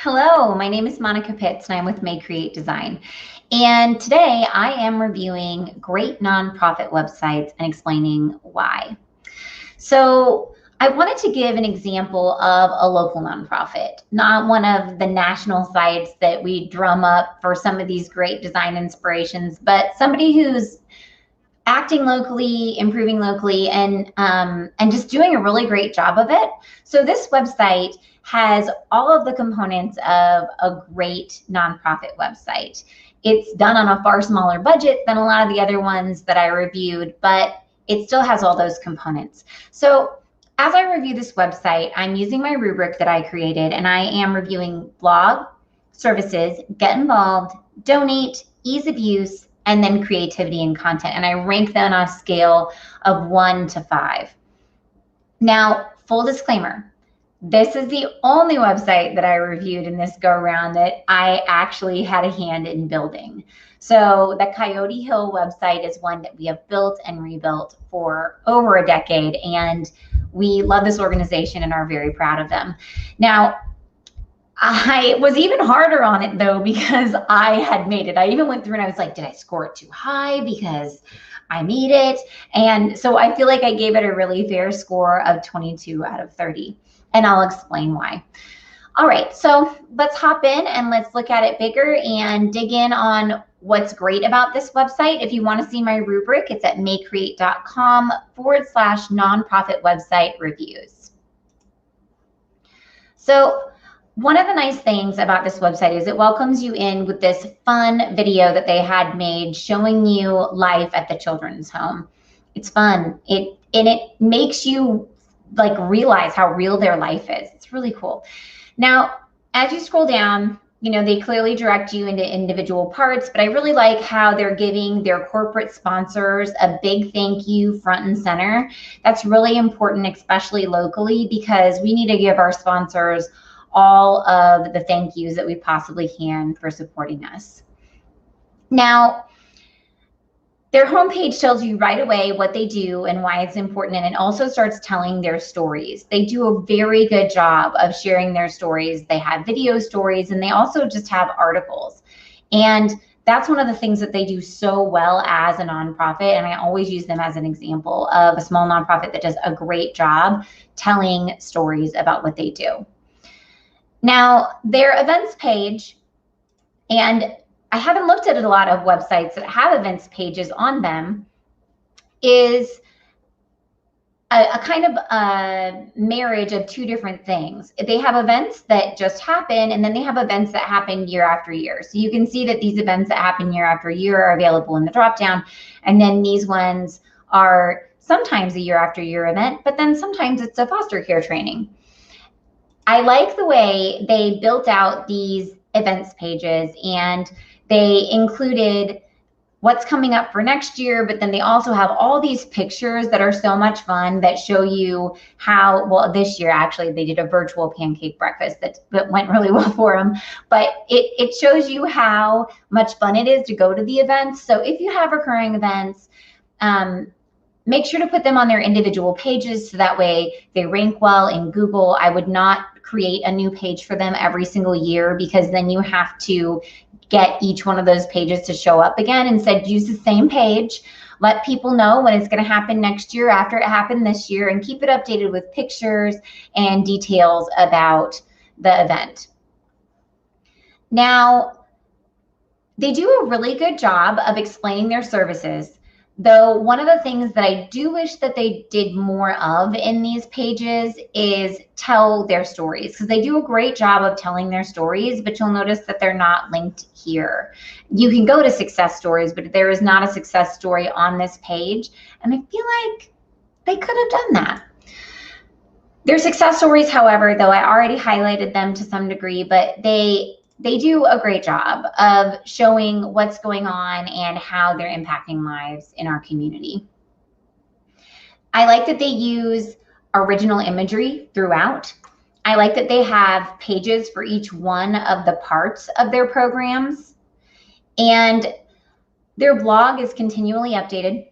Hello, my name is Monica Pitts and I'm with May Create Design. And today I am reviewing great nonprofit websites and explaining why. So I wanted to give an example of a local nonprofit, not one of the national sites that we drum up for some of these great design inspirations, but somebody who's acting locally, improving locally, and just doing a really great job of it. So this website has all of the components of a great nonprofit website. It's done on a far smaller budget than a lot of the other ones that I reviewed, but it still has all those components. So as I review this website, I'm using my rubric that I created, and I am reviewing blog, services, get involved, donate, ease of use, and then creativity and content. And I rank them on a scale of 1 to 5. Now, full disclaimer, this is the only website that I reviewed in this go around that I actually had a hand in building. So the Coyote Hill website is one that we have built and rebuilt for over a decade, and we love this organization and are very proud of them. Now, I was even harder on it though because I had made it. I even went through and I was like, did I score it too high because I made it? And so I feel like I gave it a really fair score of 22 out of 30. And I'll explain why. All right, so let's hop in and let's look at it bigger and dig in on what's great about this website. If you want to see my rubric, it's at maycreate.com/nonprofit website reviews. So one of the nice things about this website is it welcomes you in with this fun video that they had made showing you life at the children's home. It's fun. It makes you like realize how real their life is. It's really cool. Now, as you scroll down, they clearly direct you into individual parts, but I really like how they're giving their corporate sponsors a big thank you front and center. That's really important, especially locally, because we need to give our sponsors all of the thank yous that we possibly can for supporting us. Now, their homepage tells you right away what they do and why it's important, and it also starts telling their stories. They do a very good job of sharing their stories. They have video stories, and they also just have articles. And that's one of the things that they do so well as a nonprofit, and I always use them as an example of a small nonprofit that does a great job telling stories about what they do. Now, their events page, and I haven't looked at a lot of websites that have events pages on them, is a kind of a marriage of two different things. They have events that just happen, and then they have events that happen year after year. So you can see that these events that happen year after year are available in the dropdown, and then these ones are sometimes a year after year event, but then sometimes it's a foster care training. I like the way they built out these events pages, and they included what's coming up for next year, but then they also have all these pictures that are so much fun that show you how, well, this year actually they did a virtual pancake breakfast that went really well for them, but it shows you how much fun it is to go to the events. So if you have recurring events, make sure to put them on their individual pages so that way they rank well in Google. I would not create a new page for them every single year, because then you have to get each one of those pages to show up again. Instead, use the same page. Let people know when it's going to happen next year after it happened this year, and keep it updated with pictures and details about the event. Now, they do a really good job of explaining their services. Though one of the things that I do wish that they did more of in these pages is tell their stories, because they do a great job of telling their stories, but you'll notice that they're not linked here. You can go to success stories, but there is not a success story on this page, and I feel like they could have done that. Their success stories, however, though I already highlighted them to some degree, but they do a great job of showing what's going on and how they're impacting lives in our community. I like that they use original imagery throughout. I like that they have pages for each one of the parts of their programs, and their blog is continually updated.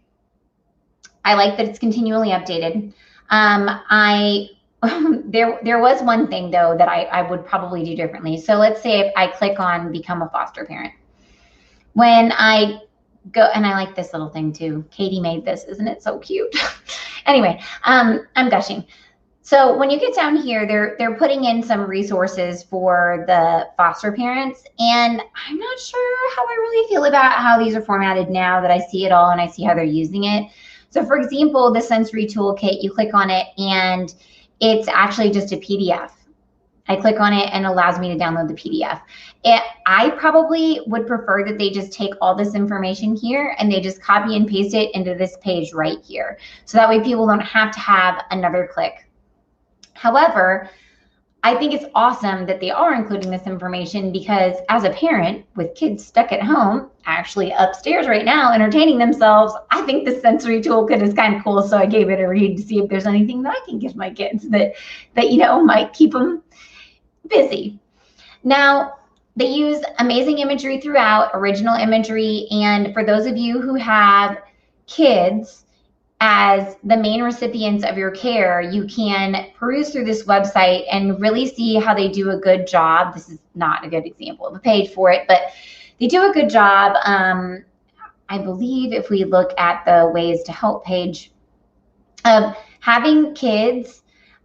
I like that it's continually updated. I there was one thing though that I would probably do differently. So let's say if I click on become a foster parent. When I go, and I like this little thing too. Katie made this, isn't it so cute? Anyway, I'm gushing. So when you get down here, they're putting in some resources for the foster parents, and I'm not sure how I really feel about how these are formatted now that I see it all and I see how they're using it. So for example, the sensory toolkit, you click on it and it's actually just a PDF. I click on it and it allows me to download the PDF. I probably would prefer that they just take all this information here and they just copy and paste it into this page right here. So that way people don't have to have another click. However, I think it's awesome that they are including this information because as a parent with kids stuck at home, actually upstairs right now, entertaining themselves, I think the sensory toolkit is kind of cool. So I gave it a read to see if there's anything that I can give my kids that you know, might keep them busy. Now, they use amazing imagery throughout, original imagery, and for those of you who have kids as the main recipients of your care, you can peruse through this website and really see how they do a good job. This is not a good example of a page for it, but they do a good job. I believe if we look at the ways to help page of having kids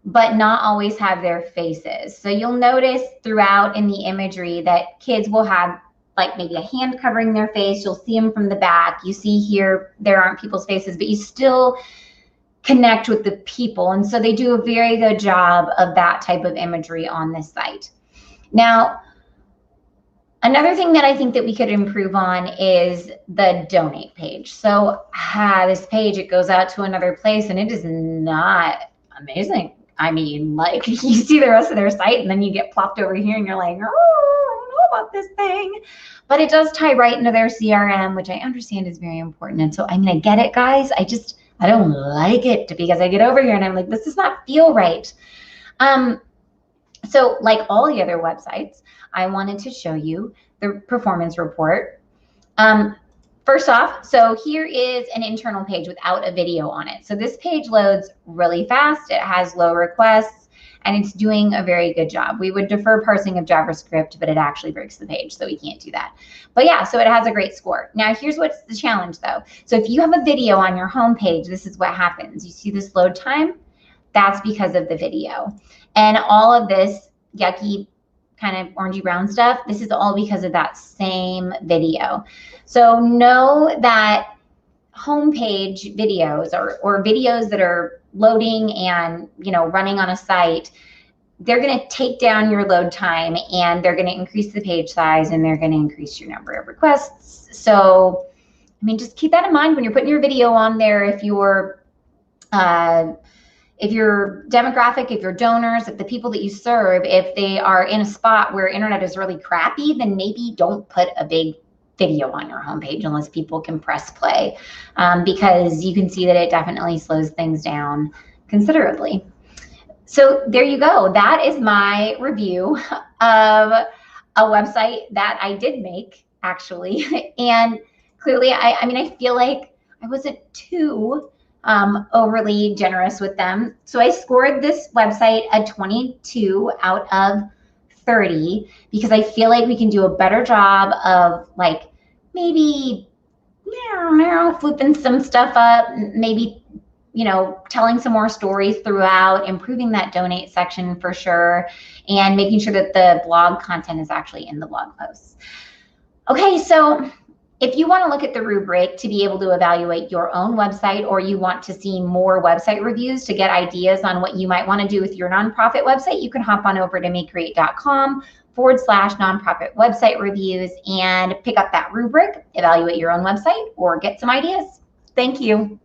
but not always have their faces. So you'll notice throughout in the imagery that kids will have like maybe a hand covering their face. You'll see them from the back. You see here, there aren't people's faces, but you still connect with the people. And so they do a very good job of that type of imagery on this site. Now, another thing that I think that we could improve on is the donate page. So this page, it goes out to another place and it is not amazing. I mean, like you see the rest of their site and then you get plopped over here and you're like, oh, I don't know about this thing. But it does tie right into their CRM, which I understand is very important. And so, I mean, I get it, guys. I don't like it because I get over here and I'm like, this does not feel right. So like all the other websites, I wanted to show you the performance report. First off, so here is an internal page without a video on it. So this page loads really fast. It has low requests and it's doing a very good job. We would defer parsing of JavaScript, but it actually breaks the page, so we can't do that. But yeah, so it has a great score. Now here's what's the challenge though. So if you have a video on your home page, this is what happens. You see this load time? That's because of the video. And all of this yucky kind of orangey brown stuff, this is all because of that same video. So know that homepage videos or videos that are loading and running on a site, they're going to take down your load time and they're going to increase the page size and they're going to increase your number of requests. So, I mean, just keep that in mind when you're putting your video on there. If your demographic, if your donors, if the people that you serve, if they are in a spot where internet is really crappy, then maybe don't put a big video on your homepage unless people can press play, because you can see that it definitely slows things down considerably. So there you go. That is my review of a website that I did make, actually. And clearly, I mean, I feel like I wasn't too overly generous with them. So I scored this website a 22 out of 30 because I feel like we can do a better job of like maybe flipping some stuff up, maybe telling some more stories throughout, improving that donate section for sure, and making sure that the blog content is actually in the blog posts. Okay, so if you want to look at the rubric to be able to evaluate your own website, or you want to see more website reviews to get ideas on what you might want to do with your nonprofit website, you can hop on over to makecreate.com/nonprofit website reviews and pick up that rubric, evaluate your own website, or get some ideas. Thank you.